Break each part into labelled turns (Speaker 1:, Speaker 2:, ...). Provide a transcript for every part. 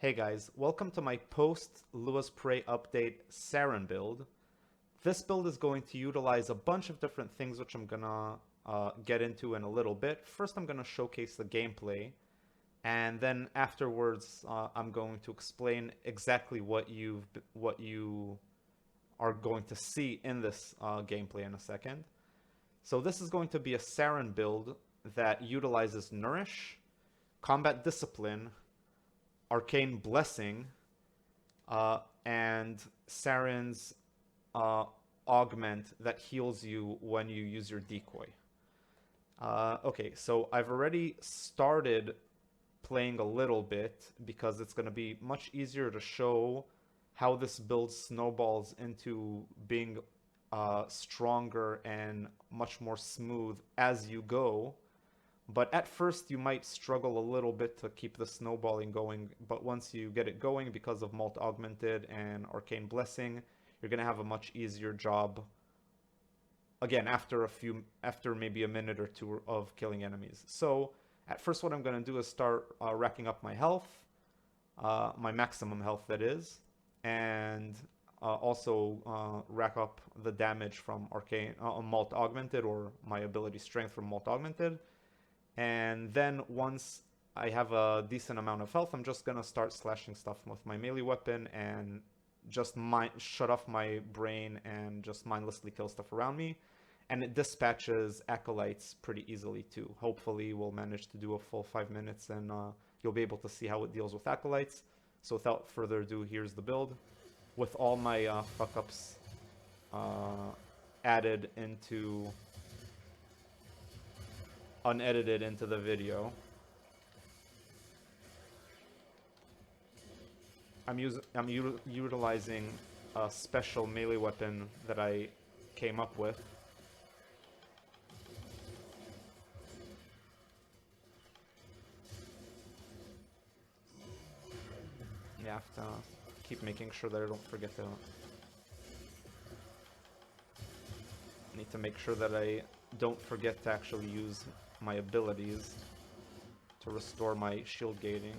Speaker 1: Hey guys, welcome to my post Lewis Prey update Saryn build. This build is going to utilize a bunch of different things which I'm gonna get into in a little bit. First I'm gonna showcase the gameplay, and then afterwards I'm going to explain exactly what you are going to see in this gameplay in a second. So this is going to be a Saryn build that utilizes Nourish, Combat Discipline, Arcane Blessing, and Saryn's augment that heals you when you use your decoy. Okay, so I've already started playing a little bit because it's going to be much easier to show how this build snowballs into being stronger and much more smooth as you go. But at first you might struggle a little bit to keep the snowballing going, but once you get it going because of Malt Augmented and Arcane Blessing, you're going to have a much easier job, again, after maybe a minute or two of killing enemies. So at first what I'm going to do is start racking up my health, my maximum health that is, and also rack up the damage from Arcane Malt Augmented, or my ability strength from Malt Augmented. And then once I have a decent amount of health, I'm just gonna start slashing stuff with my melee weapon and just shut off my brain and just mindlessly kill stuff around me. And it dispatches acolytes pretty easily too. Hopefully we'll manage to do a full 5 minutes and you'll be able to see how it deals with acolytes. So without further ado, here's the build with all my fuck-ups added into unedited into the video. I'm utilizing a special melee weapon that I came up with. You have to keep making sure that I don't forget to... need to make sure that I don't forget to actually use my abilities to restore my shield gating.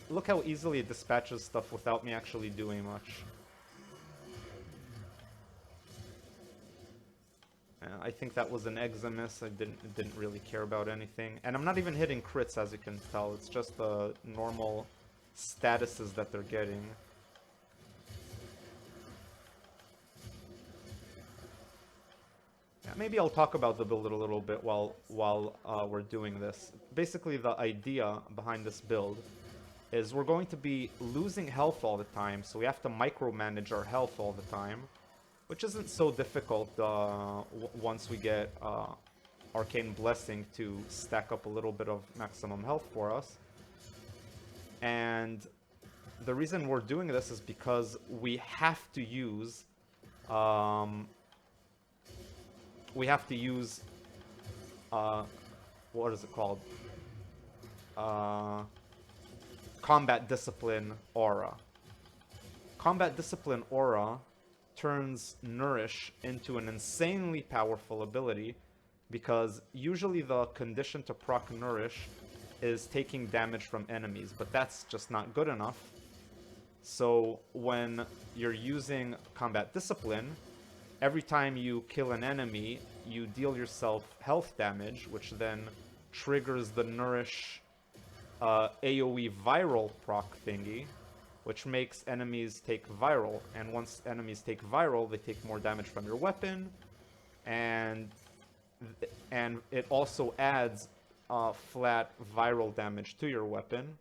Speaker 1: Look how easily it dispatches stuff without me actually doing much. I think that was an Eximus. I didn't really care about anything. And I'm not even hitting crits, as you can tell. It's just the normal statuses that they're getting. Yeah, maybe I'll talk about the build a little bit while we're doing this. Basically, the idea behind this build is we're going to be losing health all the time, so we have to micromanage our health all the time, which isn't so difficult once we get Arcane Blessing to stack up a little bit of maximum health for us. And the reason we're doing this is because we have to use what is it called? Combat Discipline Aura. Combat Discipline Aura turns Nourish into an insanely powerful ability, because usually the condition to proc Nourish is taking damage from enemies, but that's just not good enough. So when you're using Combat Discipline, every time you kill an enemy, you deal yourself health damage, which then triggers the Nourish AoE viral proc thingy, which makes enemies take viral, and once enemies take viral, they take more damage from your weapon, and it also adds flat viral damage to your weapon,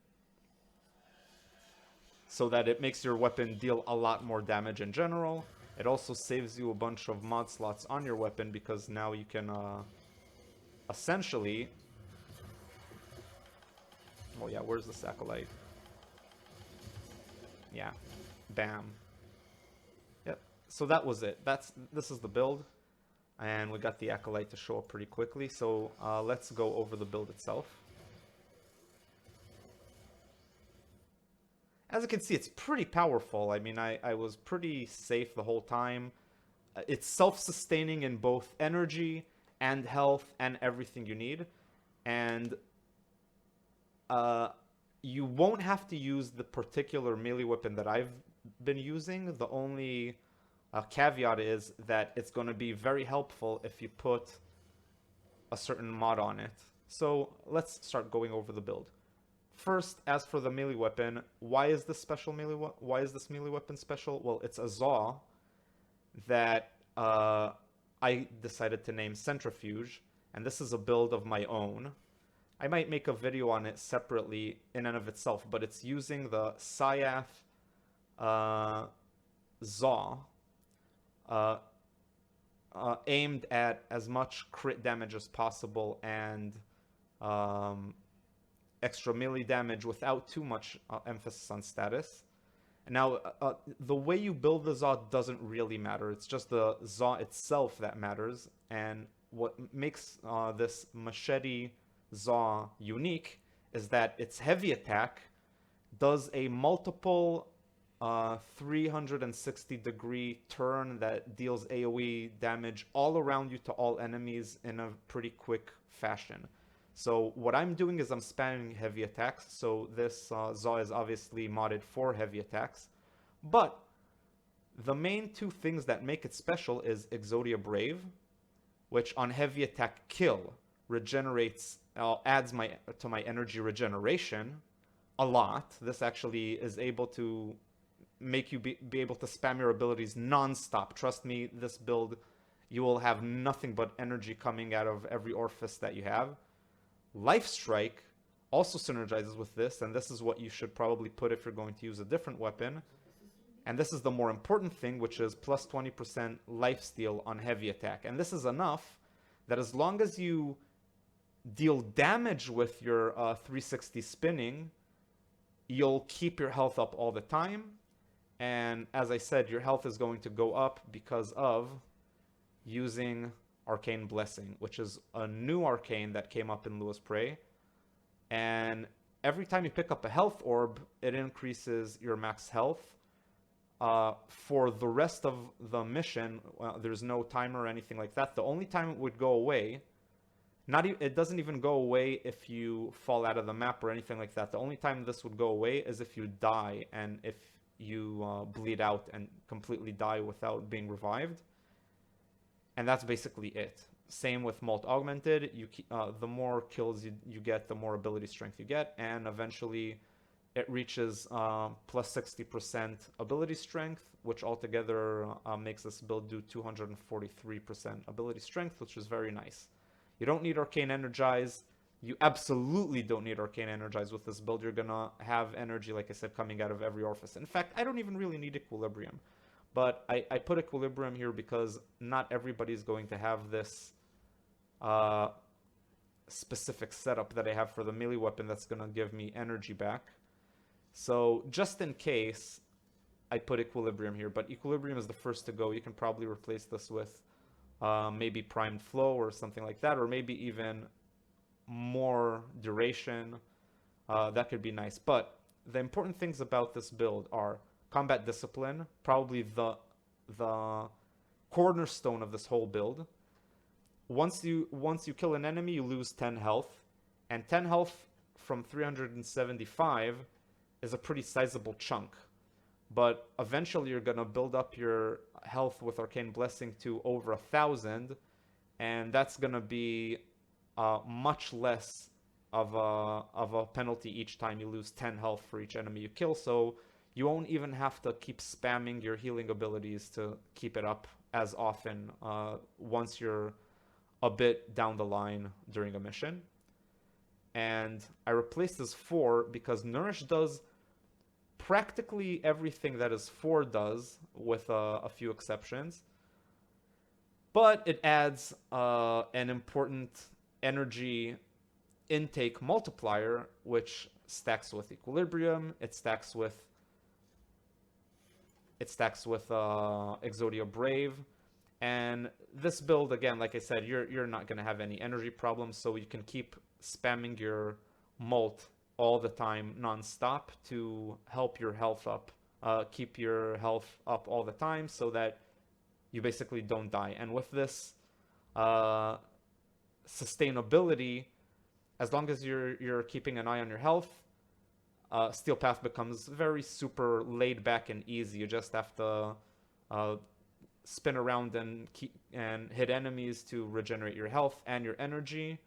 Speaker 1: so that it makes your weapon deal a lot more damage in general. It also saves you a bunch of mod slots on your weapon, because now you can essentially... Oh yeah, where's the acolyte? Yeah, bam. Yep. So that was it. This is the build, and we got the acolyte to show up pretty quickly. So let's go over the build itself. As you can see, it's pretty powerful. I mean, I was pretty safe the whole time. It's self-sustaining in both energy and health and everything you need. And uh, you won't have to use the particular melee weapon that I've been using. The only caveat is that it's going to be very helpful if you put a certain mod on it. So let's start going over the build. First, as for the melee weapon, why is this melee weapon special? Well, it's a Zaw that I decided to name Centrifuge, and this is a build of my own. I might make a video on it separately in and of itself, but it's using the Syath Zaw aimed at as much crit damage as possible and extra melee damage without too much emphasis on status. Now, the way you build the Zaw doesn't really matter. It's just the Zaw itself that matters. And what makes this machete Zaw unique is that its heavy attack does a multiple 360-degree turn that deals AoE damage all around you to all enemies in a pretty quick fashion. So what I'm doing is I'm spamming heavy attacks, so this Zaw is obviously modded for heavy attacks. But the main two things that make it special is Exodia Brave, which on heavy attack kill regenerates, adds to my energy regeneration a lot. This actually is able to make you be able to spam your abilities non-stop. Trust me, this build, you will have nothing but energy coming out of every orifice that you have. Life Strike also synergizes with this, and this is what you should probably put if you're going to use a different weapon. And this is the more important thing, which is plus 20% lifesteal on heavy attack. And this is enough that as long as you deal damage with your 360 spinning, you'll keep your health up all the time. And as I said, your health is going to go up because of using Arcane Blessing, which is a new arcane that came up in Lewis Prey. And every time you pick up a health orb, it increases your max health. For the rest of the mission, there's no timer or anything like that. The only time it would go away, it doesn't even go away if you fall out of the map or anything like that. The only time this would go away is if you die and if you bleed out and completely die without being revived. And that's basically it. Same with Molt Augmented. The more kills you get, the more ability strength you get, and eventually it reaches plus 60% ability strength, which altogether makes this build do 243% ability strength, which is very nice. You don't need Arcane Energize. You absolutely don't need Arcane Energize with this build. You're gonna have energy, like I said, coming out of every orifice. In fact, I don't even really need Equilibrium. But I put Equilibrium here because not everybody's going to have this specific setup that I have for the melee weapon that's going to give me energy back. So just in case, I put Equilibrium here. But Equilibrium is the first to go. You can probably replace this with maybe Primed Flow or something like that. Or maybe even more duration. That could be nice. But the important things about this build are Combat Discipline, probably the cornerstone of this whole build. Once you kill an enemy, you lose 10 health, and 10 health from 375 is a pretty sizable chunk. But eventually, you're gonna build up your health with Arcane Blessing to over 1,000, and that's gonna be much less of a penalty each time you lose 10 health for each enemy you kill. So you won't even have to keep spamming your healing abilities to keep it up as often once you're a bit down the line during a mission. And I replaced this 4 because Nourish does practically everything that his 4 does, with a few exceptions. But it adds an important energy intake multiplier, which stacks with Equilibrium, it stacks with Exodia Brave. And this build, again, like I said, you're not going to have any energy problems, so you can keep spamming your Molt all the time, non-stop, to help your health up, keep your health up all the time, so that you basically don't die. And with this sustainability, as long as you're keeping an eye on your health, Steel Path becomes very super laid back and easy. You just have to spin around and hit enemies to regenerate your health and your energy,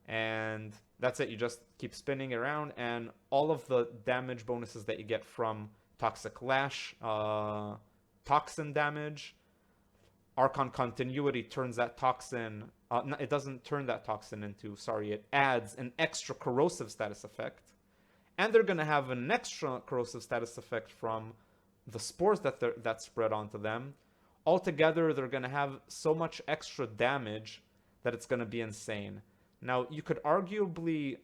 Speaker 1: and that's it. You just keep spinning around, and all of the damage bonuses that you get from Toxic Lash, Toxin damage, Archon Continuity turns that toxin, it doesn't turn that toxin into, sorry, it adds an extra corrosive status effect. And they're going to have an extra corrosive status effect from the spores that spread onto them. Altogether, they're going to have so much extra damage that it's going to be insane. Now, you could arguably,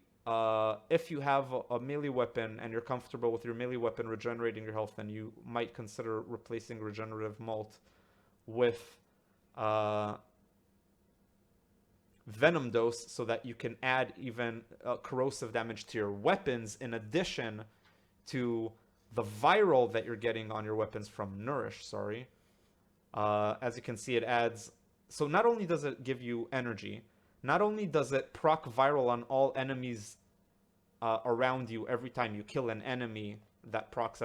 Speaker 1: if you have a melee weapon and you're comfortable with your melee weapon regenerating your health, then you might consider replacing Regenerative Malt with Venom Dose, so that you can add even corrosive damage to your weapons, in addition to the viral that you're getting on your weapons from Nourish, sorry. As you can see, it adds... So not only does it give you energy, not only does it proc viral on all enemies around you every time you kill an enemy, that procs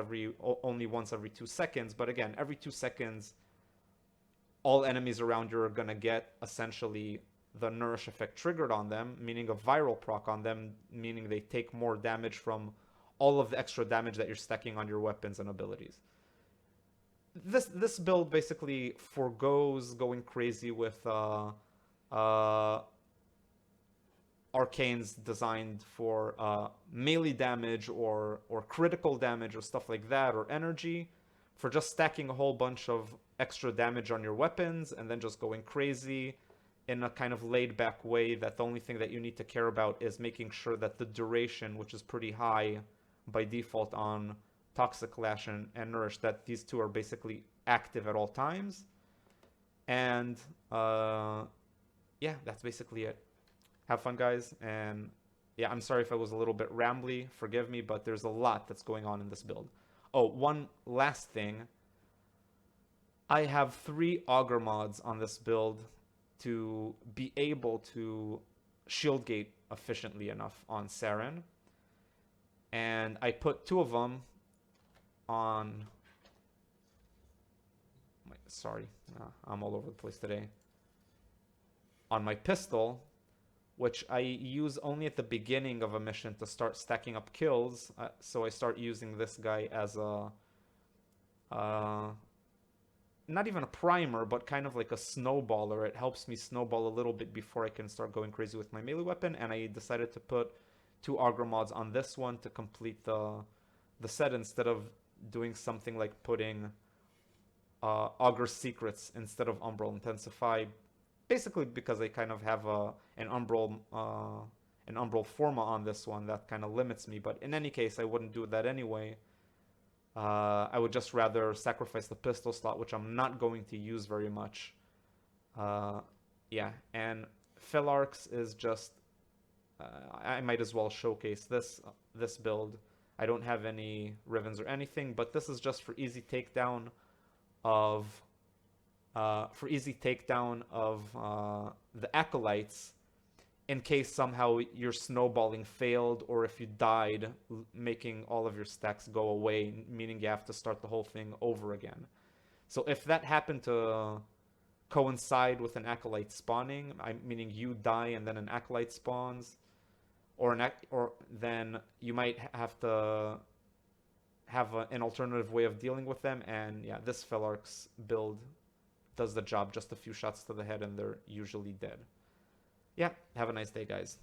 Speaker 1: only once every 2 seconds, but again, every 2 seconds, all enemies around you are going to get essentially the Nourish effect triggered on them, meaning a viral proc on them, meaning they take more damage from all of the extra damage that you're stacking on your weapons and abilities. This build basically forgoes going crazy with arcanes designed for melee damage or critical damage or stuff like that, or energy, for just stacking a whole bunch of extra damage on your weapons and then just going crazy in a kind of laid back way, that the only thing that you need to care about is making sure that the duration, which is pretty high by default on Toxic Lash and Nourish, that these two are basically active at all times. And yeah, that's basically it. Have fun, guys. And yeah, I'm sorry if I was a little bit rambly, forgive me, but there's a lot that's going on in this build. Oh, one last thing. I have 3 Augur mods on this build to be able to shield gate efficiently enough on Saryn. And I put 2 of them on... Sorry, I'm all over the place today. On my pistol, which I use only at the beginning of a mission to start stacking up kills. So I start using this guy as a... not even a primer, but kind of like a snowballer. It helps me snowball a little bit before I can start going crazy with my melee weapon, and I decided to put 2 Augur mods on this one to complete the set, instead of doing something like putting Augur Secrets instead of Umbral Intensify, basically because I kind of have an Umbral Forma on this one that kind of limits me. But in any case, I wouldn't do that anyway. I would just rather sacrifice the pistol slot, which I'm not going to use very much. Yeah, and Philarx is just... I might as well showcase this build. I don't have any Rivens or anything, but this is just for easy takedown of... the Acolytes, in case somehow your snowballing failed, or if you died, making all of your stacks go away, meaning you have to start the whole thing over again. So if that happened to coincide with an Acolyte spawning, meaning you die and then an Acolyte spawns, or then you might have to have an alternative way of dealing with them. And yeah, this Philarx build does the job. Just a few shots to the head and they're usually dead. Yeah, have a nice day, guys.